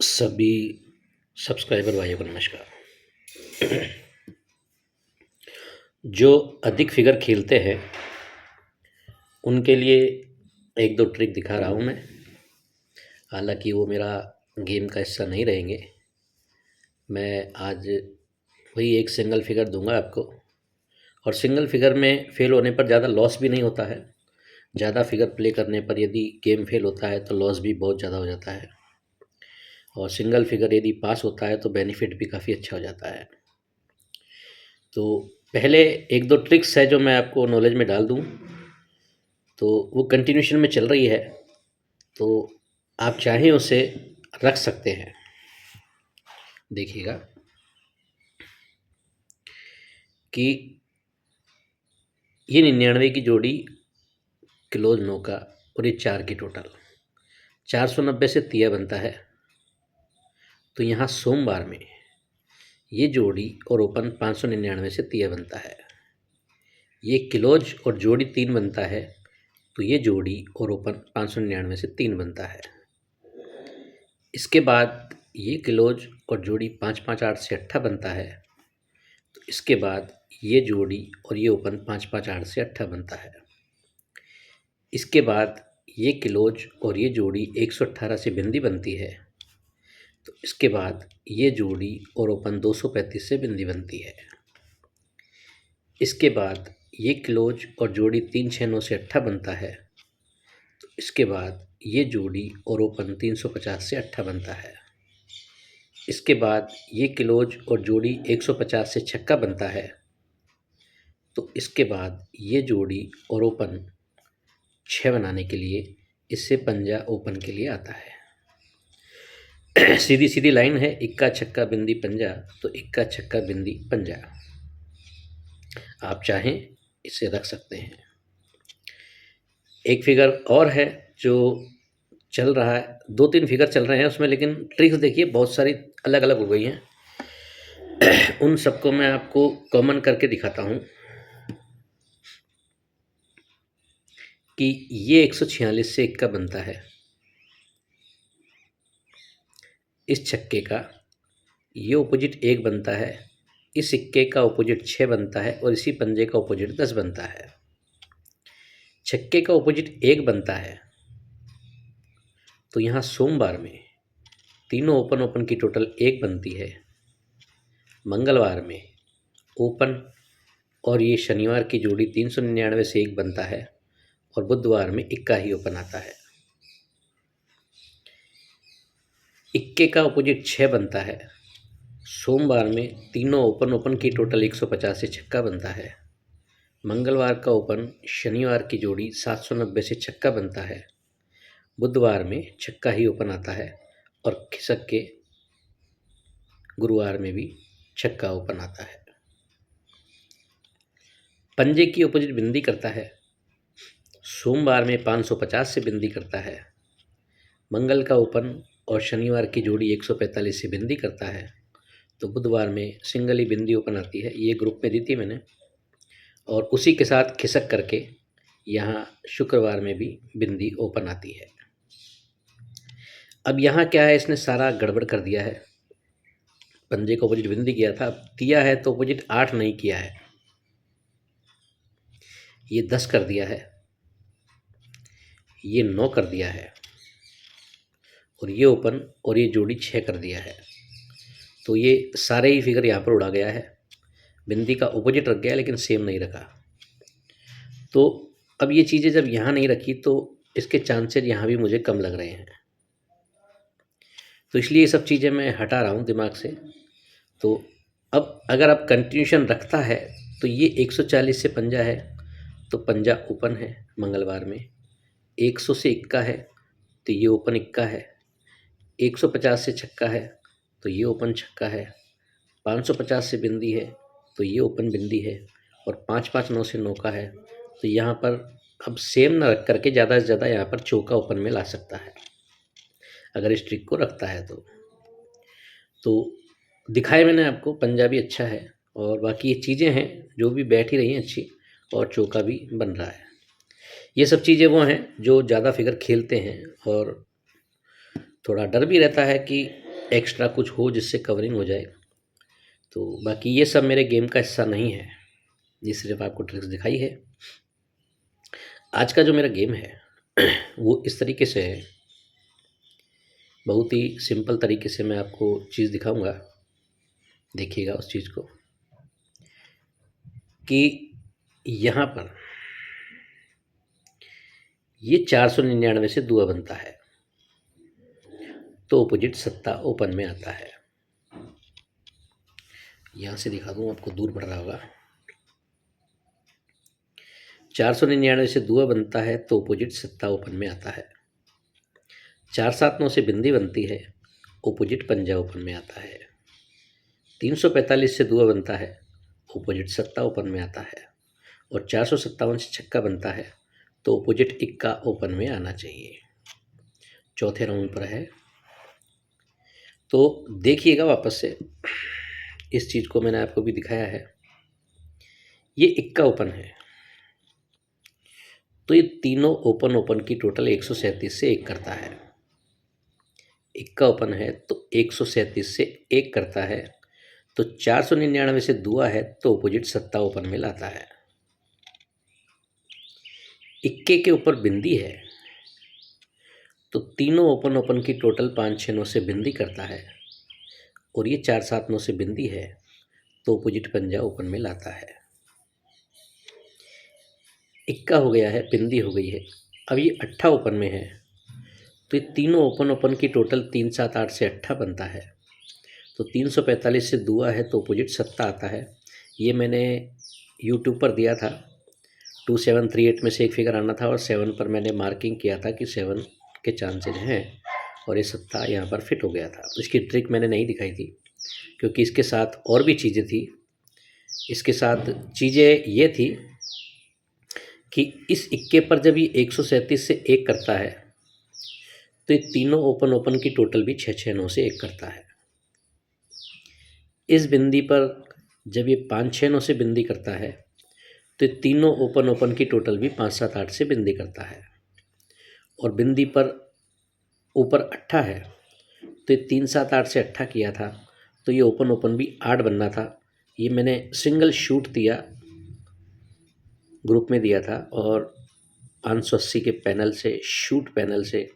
सभी सब्सक्राइबर भाइयों को नमस्कार। जो अधिक फिगर खेलते हैं उनके लिए एक दो ट्रिक दिखा रहा हूँ मैं। हालांकि वो मेरा गेम का हिस्सा नहीं रहेंगे। मैं आज वही एक सिंगल फिगर दूंगा आपको, और सिंगल फिगर में फेल होने पर ज़्यादा लॉस भी नहीं होता है। ज़्यादा फिगर प्ले करने पर यदि गेम फेल होता है तो लॉस भी बहुत ज़्यादा हो जाता है, और सिंगल फिगर यदि पास होता है तो बेनिफिट भी काफ़ी अच्छा हो जाता है। तो पहले एक दो ट्रिक्स है जो मैं आपको नॉलेज में डाल दूं, तो वो कंटिन्यूशन में चल रही है, तो आप चाहें उसे रख सकते हैं। देखिएगा कि ये 99 की जोड़ी क्लोज नो का, और ये 4 की टोटल 490 से तिया बनता है। तो यहाँ सोमवार में ये जोड़ी और ओपन 599 से तिया बनता है। ये क्लोज और जोड़ी 3 बनता है, तो ये जोड़ी और ओपन 599 से 3 बनता है। इसके बाद ये क्लोज और जोड़ी 558 से 8 बनता है। तो इसके बाद ये जोड़ी और ये ओपन 558 से 8 बनता है। इसके बाद ये क्लोज और ये जोड़ी 118 से बिंदी बनती है। तो इसके बाद ये जोड़ी और ओपन 235 से बिंदी बनती है। इसके बाद ये क्लोज और जोड़ी 369 से 8 बनता है। तो इसके बाद ये जोड़ी और ओपन 350 से 8 बनता है। इसके बाद ये क्लोज और जोड़ी 150 से छक्का बनता है। तो इसके बाद ये जोड़ी और ओपन 6 बनाने के लिए इससे पंजा ओपन के लिए आता है। सीधी सीधी लाइन है, इक्का छक्का बिंदी पंजा, तो इक्का छक्का बिंदी पंजा। आप चाहें इसे रख सकते हैं। एक फिगर और है जो चल रहा है, 2-3 फिगर चल रहे हैं उसमें, लेकिन ट्रिक्स देखिए बहुत सारी अलग अलग हो गई हैं। उन सबको मैं आपको कॉमन करके दिखाता हूँ कि ये 146 से इक्का बनता है। इस छक्के का ये ऑपोजिट 1 बनता है, इस सिक्के का ऑपोजिट 6 बनता है, और इसी पंजे का ऑपोजिट 10 बनता है। छक्के का ऑपोजिट 1 बनता है, तो यहाँ सोमवार में तीनों ओपन ओपन की टोटल 1 बनती है। मंगलवार में ओपन और ये शनिवार की जोड़ी 399 से 1 बनता है, और बुधवार में इक्का ही ओपन आता है। इक्के का ऑपोजिट 6 बनता है। सोमवार में तीनों ओपन ओपन की टोटल 150 से छक्का बनता है। मंगलवार का ओपन शनिवार की जोड़ी 790 से छक्का बनता है। बुधवार में छक्का ही ओपन आता है, और खिसक के गुरुवार में भी छक्का ओपन आता है। पंजे की ऑपोजिट बिंदी करता है। सोमवार में 550 से बिंदी करता है। मंगल का ओपन और शनिवार की जोड़ी 145 से बिंदी करता है। तो बुधवार में सिंगल ही बिंदी ओपन आती है, ये ग्रुप में दी थी मैंने, और उसी के साथ खिसक करके यहाँ शुक्रवार में भी बिंदी ओपन आती है। अब यहाँ क्या है, इसने सारा गड़बड़ कर दिया है। पंजे को ऑपोजिट बिंदी किया था, अब दिया है तो ऑपोजिट 8 नहीं किया है, ये 10 कर दिया है, ये 9 कर दिया है, और ये ओपन और ये जोड़ी 6 कर दिया है। तो ये सारे ही फिगर यहाँ पर उड़ा गया है। बिंदी का ऑपोजिट रख गया लेकिन सेम नहीं रखा। तो अब ये चीज़ें जब यहाँ नहीं रखी तो इसके चांसेज यहाँ भी मुझे कम लग रहे हैं, तो इसलिए ये सब चीज़ें मैं हटा रहा हूँ दिमाग से। तो अब अगर आप कंटिन्यूशन रखता है तो ये 140 से पंजा है, तो पंजा ओपन है मंगलवार में। 100 से इक्का है, तो ये ओपन इक्का है। 150 से छक्का है, तो ये ओपन छक्का है। 550 से बिंदी है, तो ये ओपन बिंदी है, और 559 से नौका है। तो यहाँ पर अब सेम ना रख करके ज़्यादा से ज़्यादा यहाँ पर चौका ओपन में ला सकता है, अगर इस ट्रिक को रखता है तो दिखाए मैंने आपको। पंजाबी अच्छा है, और बाकी ये चीज़ें हैं जो भी बैठ ही रही हैं अच्छी, और चौका भी बन रहा है। ये सब चीज़ें वो हैं जो ज़्यादा फिगर खेलते हैं, और थोड़ा डर भी रहता है कि एक्स्ट्रा कुछ हो जिससे कवरिंग हो जाए। तो बाकी ये सब मेरे गेम का हिस्सा नहीं है, ये सिर्फ आपको ट्रिक्स दिखाई है। आज का जो मेरा गेम है वो इस तरीके से है, बहुत ही सिंपल तरीके से मैं आपको चीज़ दिखाऊंगा, देखिएगा उस चीज़ को कि यहाँ पर ये 499 से दुआ बनता है तो अपोजिट सत्ता ओपन में आता है। यहाँ से दिखा दूँ, आपको दूर पड़ रहा होगा। 499 से दुआ बनता है तो अपोजिट सत्ता ओपन में आता है। 479 से बिंदी बनती है, ओपोजिट पंजा ओपन में आता है। 345 से दुआ बनता है, ओपोजिट सत्ता ओपन में आता है। और 457 से छक्का बनता है तो ओपोजिट इक्का ओपन में आना चाहिए। चौथे राउंड पर है, तो देखिएगा वापस से, इस चीज़ को मैंने आपको भी दिखाया है। ये इक्का ओपन है, तो ये तीनों ओपन ओपन की टोटल 137 से एक करता है। इक्का ओपन है तो 137 से एक करता है, तो 499 से दुआ है तो अपोजिट सत्ता ओपन में लाता है। इक्के के ऊपर बिंदी है तो तीनों ओपन ओपन की टोटल 569 से बिंदी करता है, और ये 479 से बिंदी है तो अपोजिट पंजा ओपन में लाता है। इक्का हो गया है, बिंदी हो गई है, अब ये अट्ठा ओपन में है, तो ये तीनों ओपन ओपन की टोटल 378 से अट्ठा बनता है। तो 345 से दुआ है तो अपोजिट सत्ता आता है। ये मैंने यूट्यूब पर दिया था, 2738 में से एक फिगर आना था और 7 पर मैंने मार्किंग किया था कि 7 के चांसेज हैं, और ये सत्ता यहाँ पर फिट हो गया था। इसकी ट्रिक मैंने नहीं दिखाई थी क्योंकि इसके साथ और भी चीज़ें थी। इसके साथ चीज़ें ये थी कि इस इक्के पर जब ये 137 से एक करता है तो ये तीनों ओपन ओपन की टोटल भी 669 से एक करता है। इस बिंदी पर जब ये 569 से बिंदी करता है तो ये तीनों ओपन ओपन की टोटल भी 578 से बिंदी करता है। और बिंदी पर ऊपर अट्ठा है तो ये 378 से अट्ठा किया था, तो ये ओपन ओपन भी 8 बनना था। ये मैंने सिंगल शूट दिया, ग्रुप में दिया था, और 580 के पैनल से, शूट पैनल से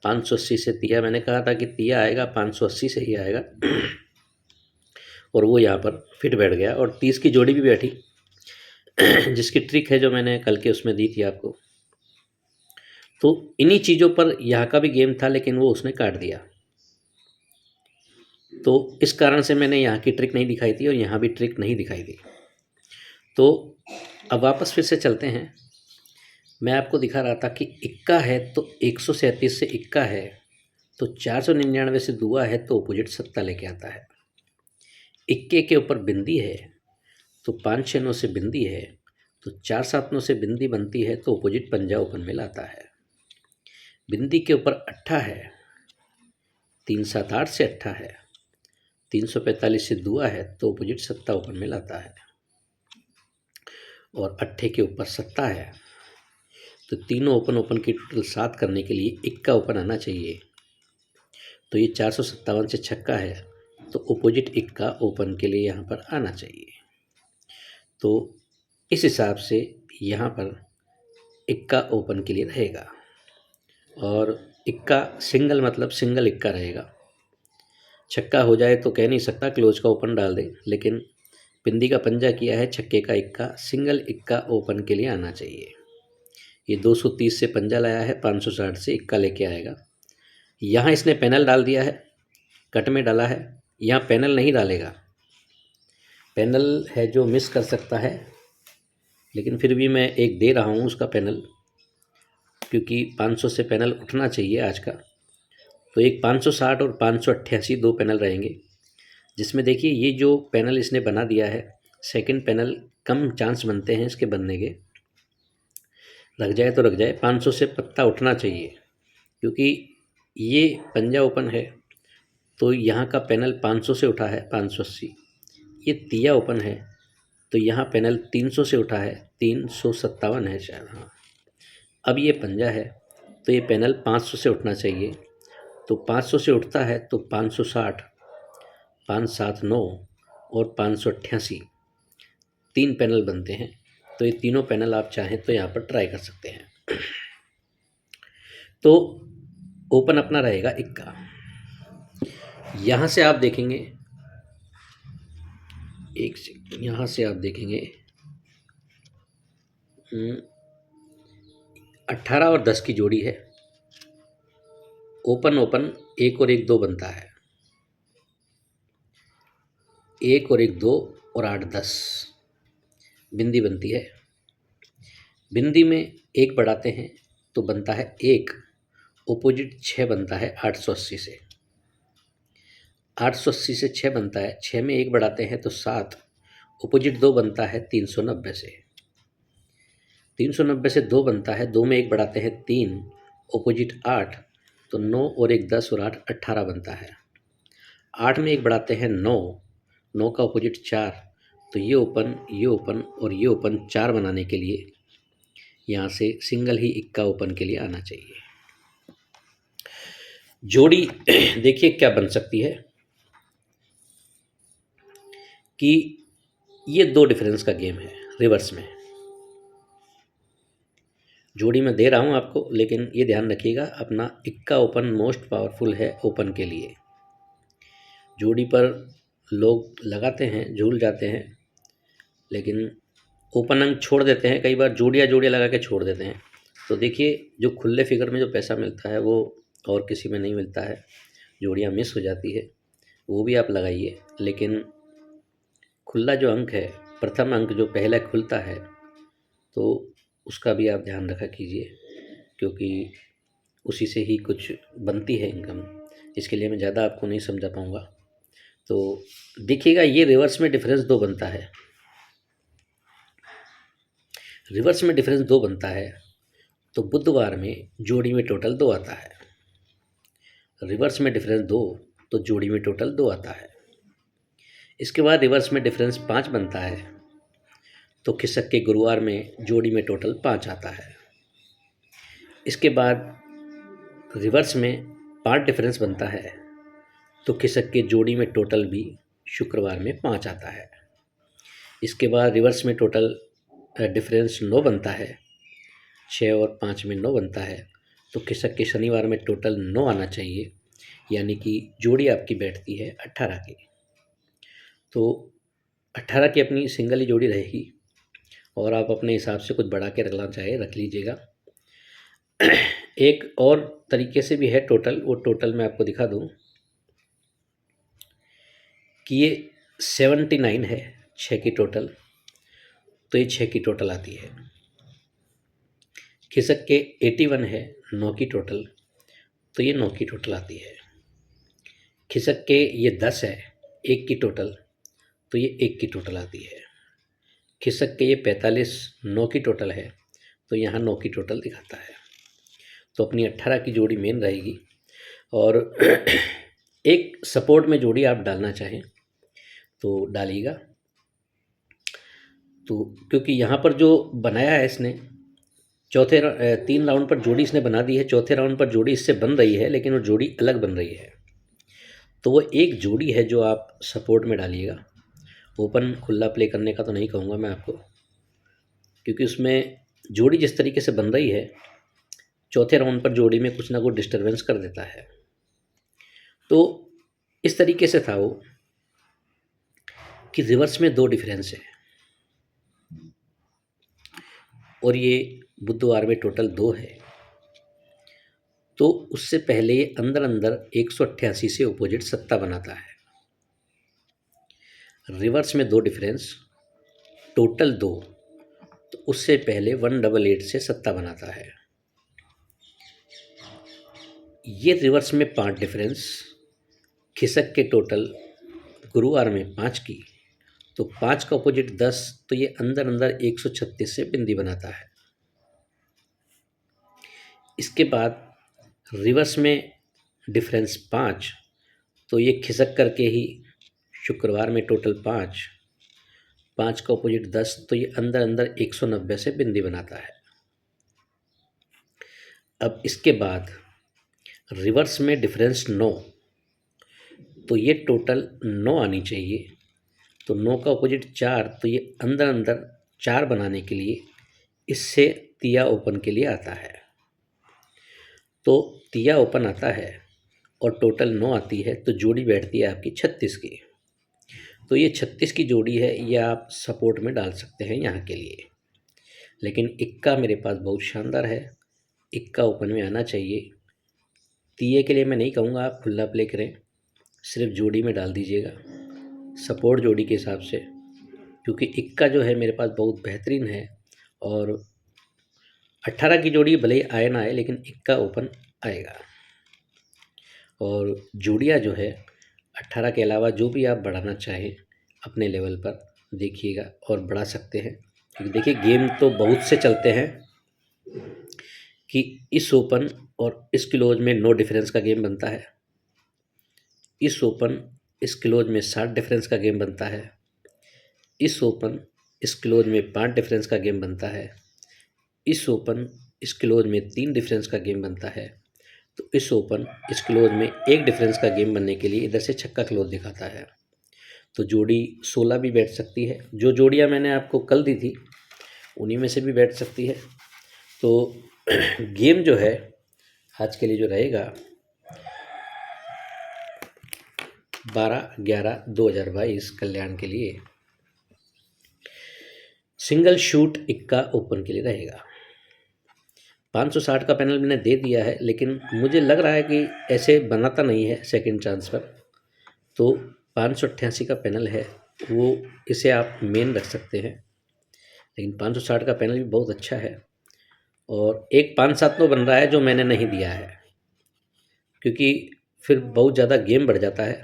580 से तिया, मैंने कहा था कि तिया आएगा 580 से ही आएगा और वो यहाँ पर फिट बैठ गया। और 30 की जोड़ी भी बैठी जिसकी ट्रिक है जो मैंने कल के उसमें दी थी आपको। तो इन्हीं चीज़ों पर यहाँ का भी गेम था, लेकिन वो उसने काट दिया, तो इस कारण से मैंने यहाँ की ट्रिक नहीं दिखाई थी और यहाँ भी ट्रिक नहीं दिखाई थी। तो अब वापस फिर से चलते हैं। मैं आपको दिखा रहा था कि इक्का है तो 137 से इक्का है, तो 499 से दुआ है तो अपोजिट सत्ता लेके आता है। इक्के के ऊपर बिंदी है तो 569 से बिंदी है, तो 479 से बिंदी बनती है तो अपोजिट पंजा ओपन में लाता है। बिंदी के ऊपर अट्ठा है, 378 से अट्ठा है, 345 से दुआ है तो अपोजिट सत्ता ओपन में लाता है। और अट्ठे के ऊपर सत्ता है, तो तीनों ओपन ओपन की टोटल 7 करने के लिए इक्का ओपन आना चाहिए। तो ये 457 से छक्का है तो अपोजिट इक्का ओपन के लिए यहाँ पर आना चाहिए। तो इस हिसाब से यहाँ पर इक्का ओपन के लिए रहेगा, और इक्का सिंगल मतलब सिंगल इक्का रहेगा। छक्का हो जाए तो कह नहीं सकता क्लोज का ओपन डाल दे, लेकिन बिंदी का पंजा किया है, छक्के का इक्का, सिंगल इक्का ओपन के लिए आना चाहिए। ये 230 से पंजा लाया है, 560 से इक्का लेके आएगा। यहाँ इसने पैनल डाल दिया है, कट में डाला है, यहाँ पैनल नहीं डालेगा। पैनल है जो मिस कर सकता है, लेकिन फिर भी मैं एक दे रहा हूँ उसका पैनल, क्योंकि 500 से पैनल उठना चाहिए आज का। तो एक 560 और 588 दो पैनल रहेंगे, जिसमें देखिए ये जो पैनल इसने बना दिया है, सेकंड पैनल कम चांस बनते हैं इसके बनने के, लग जाए तो लग जाए। 500 से पत्ता उठना चाहिए, क्योंकि ये पंजा ओपन है तो यहाँ का पैनल 500 से उठा है 580, ये तिया ओपन है तो यहाँ पैनल 300 से उठा है 357 है शायद, हाँ। अब ये पंजा है तो ये पैनल 500 से उठना चाहिए, तो 500 से उठता है तो 560, 579 और 588 तीन पैनल बनते हैं। तो ये तीनों पैनल आप चाहें तो यहाँ पर ट्राई कर सकते हैं। तो ओपन अपना रहेगा इक्का। यहाँ से आप देखेंगे, एक सेकंड, यहाँ से आप देखेंगे 18 और 10 की जोड़ी है। ओपन ओपन 1 और 1 2 बनता है, 1 और 1 2 और 8 10 बिंदी बनती है। बिंदी में 1 बढ़ाते हैं तो बनता है 1, ओपोजिट 6 बनता है 880 से। 880 से 6 बनता है, 6 में 1 बढ़ाते हैं तो 7, ओपोजिट 2 बनता है 390 से। 390 से 2 बनता है, 2 में 1 बढ़ाते हैं 3, ओपोजिट 8, तो 9 और 1 10 और 8 18 बनता है। 8 में 1 बढ़ाते हैं 9, 9 का ओपोजिट 4, तो ये ओपन और ये ओपन 4 बनाने के लिए यहाँ से सिंगल ही इक्का ओपन के लिए आना चाहिए। जोड़ी देखिए क्या बन सकती है कि ये 2 डिफरेंस का गेम है रिवर्स में। जोड़ी मैं दे रहा हूँ आपको, लेकिन ये ध्यान रखिएगा अपना इक्का ओपन मोस्ट पावरफुल है ओपन के लिए। जोड़ी पर लोग लगाते हैं, झूल जाते हैं, लेकिन ओपन अंक छोड़ देते हैं, कई बार जोड़ियाँ लगा के छोड़ देते हैं। तो देखिए जो खुले फिगर में जो पैसा मिलता है वो और किसी में नहीं मिलता है, जोड़ियाँ मिस हो जाती है, वो भी आप लगाइए। लेकिन खुला जो अंक है, प्रथम अंक जो पहला खुलता है, तो उसका भी आप ध्यान रखा कीजिए, क्योंकि उसी से ही कुछ बनती है इनकम। इसके लिए मैं ज़्यादा आपको नहीं समझा पाऊँगा। तो देखिएगा ये रिवर्स में डिफरेंस 2 बनता है, रिवर्स में डिफरेंस 2 बनता है, तो बुधवार में जोड़ी में टोटल 2 आता है। रिवर्स में डिफरेंस 2 तो जोड़ी में टोटल 2 आता है। इसके बाद रिवर्स में डिफरेंस 5 बनता है, तो खिसक के गुरुवार में जोड़ी में टोटल 5 आता है। इसके बाद रिवर्स में 5 डिफरेंस बनता है, तो खिसक के जोड़ी में टोटल भी शुक्रवार में 5 आता है। इसके बाद रिवर्स में टोटल डिफरेंस 9 बनता है, 6 और 5 में 9 बनता है, तो खिसक के शनिवार में टोटल 9 आना चाहिए, यानी कि जोड़ी आपकी बैठती है 18 की। तो 18 की अपनी सिंगल ही जोड़ी रहेगी, और आप अपने हिसाब से कुछ बढ़ा के रखना चाहे रख लीजिएगा। एक और तरीके से भी है टोटल, वो टोटल मैं आपको दिखा दूं कि ये 79 है 6 की टोटल, तो ये 6 की टोटल आती है। खिसक के 81 है 9 की टोटल, तो ये 9 की टोटल आती है। खिसक के ये 10 है 1 की टोटल, तो ये 1 की टोटल आती है। खिसक के ये 45 9 की टोटल है, तो यहाँ 9 की टोटल दिखाता है। तो अपनी 18 की जोड़ी मेन रहेगी, और एक सपोर्ट में जोड़ी आप डालना चाहें तो डालिएगा। तो क्योंकि यहाँ पर जो बनाया है इसने, 3 राउंड पर जोड़ी इसने बना दी है, चौथे राउंड पर जोड़ी इससे बन रही है, लेकिन वो जोड़ी अलग बन रही है। तो वो एक जोड़ी है जो आप सपोर्ट में डालिएगा। ओपन खुला प्ले करने का तो नहीं कहूँगा मैं आपको, क्योंकि उसमें जोड़ी जिस तरीके से बन रही है, चौथे राउंड पर जोड़ी में कुछ ना कुछ डिस्टरबेंस कर देता है। तो इस तरीके से था वो कि रिवर्स में 2 डिफरेंस है, और ये बुधवार में टोटल 2 है। तो उससे पहले ये अंदर अंदर 188 से अपोजिट 7 बनाता है। रिवर्स में 2 डिफरेंस, टोटल 2, तो उससे पहले 188 से 7 बनाता है। ये रिवर्स में 5 डिफरेंस, खिसक के टोटल गुरुवार में 5 की, तो 5 का अपोजिट 10, तो ये अंदर अंदर 136 से बिंदी बनाता है। इसके बाद रिवर्स में डिफरेंस 5, तो ये खिसक करके ही शुक्रवार में टोटल 5, 5 का अपोजिट 10, तो ये अंदर अंदर 190 से बिंदी बनाता है। अब इसके बाद रिवर्स में डिफरेंस 9, तो ये टोटल 9 आनी चाहिए। तो 9 का अपोजिट 4, तो ये अंदर अंदर 4 बनाने के लिए इससे तिया ओपन के लिए आता है। तो तिया ओपन आता है और टोटल 9 आती है, तो जोड़ी बैठती है आपकी 36 की। तो ये 36 की जोड़ी है, ये आप सपोर्ट में डाल सकते हैं यहाँ के लिए। लेकिन इक्का मेरे पास बहुत शानदार है, इक्का ओपन में आना चाहिए। तिये के लिए मैं नहीं कहूँगा आप खुला प्ले करें, सिर्फ जोड़ी में डाल दीजिएगा सपोर्ट जोड़ी के हिसाब से, क्योंकि इक्का जो है मेरे पास बहुत बेहतरीन है। और 18 की जोड़ी भले ही आए ना आए, लेकिन इक्का ओपन आएगा। और जोड़ियाँ जो है 18 के अलावा जो भी आप बढ़ाना चाहें अपने लेवल पर देखिएगा और बढ़ा सकते हैं, क्योंकि देखिए गेम तो बहुत से चलते हैं कि इस ओपन और इस क्लोज में 9 डिफरेंस का गेम बनता है, इस ओपन इस क्लोज में 7 डिफरेंस का गेम बनता है, इस ओपन इस क्लोज में 5 डिफरेंस का गेम बनता है, इस ओपन इस क्लोज में 3 डिफरेंस का गेम बनता है। तो इस ओपन इस क्लोज में 1 डिफरेंस का गेम बनने के लिए इधर से छक्का क्लोज दिखाता है। तो जोड़ी 16 भी बैठ सकती है, जो जोड़ियाँ मैंने आपको कल दी थी उन्हीं में से भी बैठ सकती है। तो गेम जो है आज के लिए जो रहेगा 12/11/2022 कल्याण के लिए सिंगल शूट इक्का ओपन के लिए रहेगा। 560 का पैनल मैंने दे दिया है, लेकिन मुझे लग रहा है कि ऐसे बनाता नहीं है सेकंड चांस पर। तो 588 का पैनल है, वो इसे आप मेन रख सकते हैं, लेकिन 560 का पैनल भी बहुत अच्छा है। और एक 5-7 बन रहा है जो मैंने नहीं दिया है, क्योंकि फिर बहुत ज़्यादा गेम बढ़ जाता है।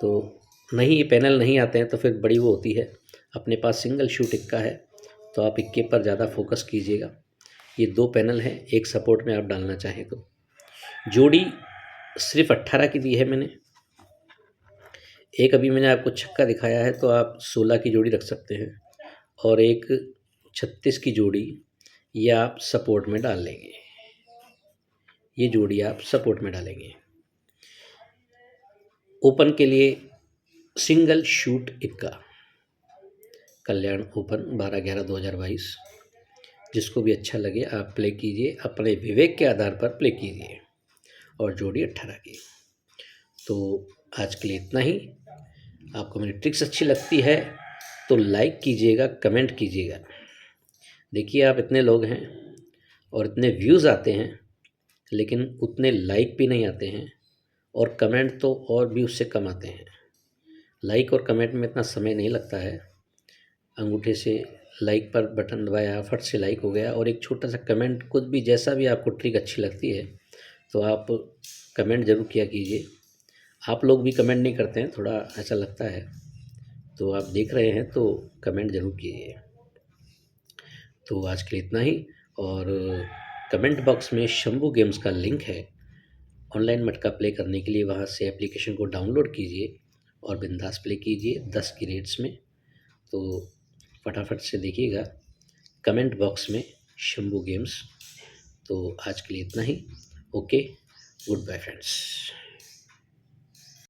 तो नहीं, ये पैनल नहीं आते हैं तो फिर बड़ी वो होती है। अपने पास सिंगल शूट इक्का है, तो आप इक्के पर ज़्यादा फोकस कीजिएगा। ये 2 पैनल हैं, एक सपोर्ट में आप डालना चाहें तो। जोड़ी सिर्फ 18 की दी है मैंने, एक अभी मैंने आपको छक्का दिखाया है, तो आप 16 की जोड़ी रख सकते हैं, और एक 36 की जोड़ी ये आप सपोर्ट में डाल लेंगे, ये जोड़ी आप सपोर्ट में डालेंगे। ओपन के लिए सिंगल शूट इक्का कल्याण ओपन 12/11/2022, जिसको भी अच्छा लगे आप प्ले कीजिए, अपने विवेक के आधार पर प्ले कीजिए, और जोड़ी 18 की। तो आज के लिए इतना ही। आपको मेरी ट्रिक्स अच्छी लगती है तो लाइक कीजिएगा, कमेंट कीजिएगा। देखिए आप इतने लोग हैं और इतने व्यूज़ आते हैं, लेकिन उतने लाइक भी नहीं आते हैं, और कमेंट तो और भी उससे कम आते हैं। लाइक और कमेंट में इतना समय नहीं लगता है, अंगूठे से लाइक पर बटन दबाया, फट से लाइक हो गया, और एक छोटा सा कमेंट, कुछ भी जैसा भी आपको ट्रिक अच्छी लगती है तो आप कमेंट ज़रूर किया कीजिए। आप लोग भी कमेंट नहीं करते हैं, थोड़ा ऐसा लगता है, तो आप देख रहे हैं तो कमेंट ज़रूर कीजिए। तो आज के लिए इतना ही, और कमेंट बॉक्स में शंभू गेम्स का लिंक है, ऑनलाइन मटका प्ले करने के लिए वहाँ से एप्लीकेशन को डाउनलोड कीजिए और बिंदास प्ले कीजिए 10 की रेट्स में। तो फटाफट से देखिएगा कमेंट बॉक्स में शंभू गेम्स। तो आज के लिए इतना ही। Okay, good bye friends.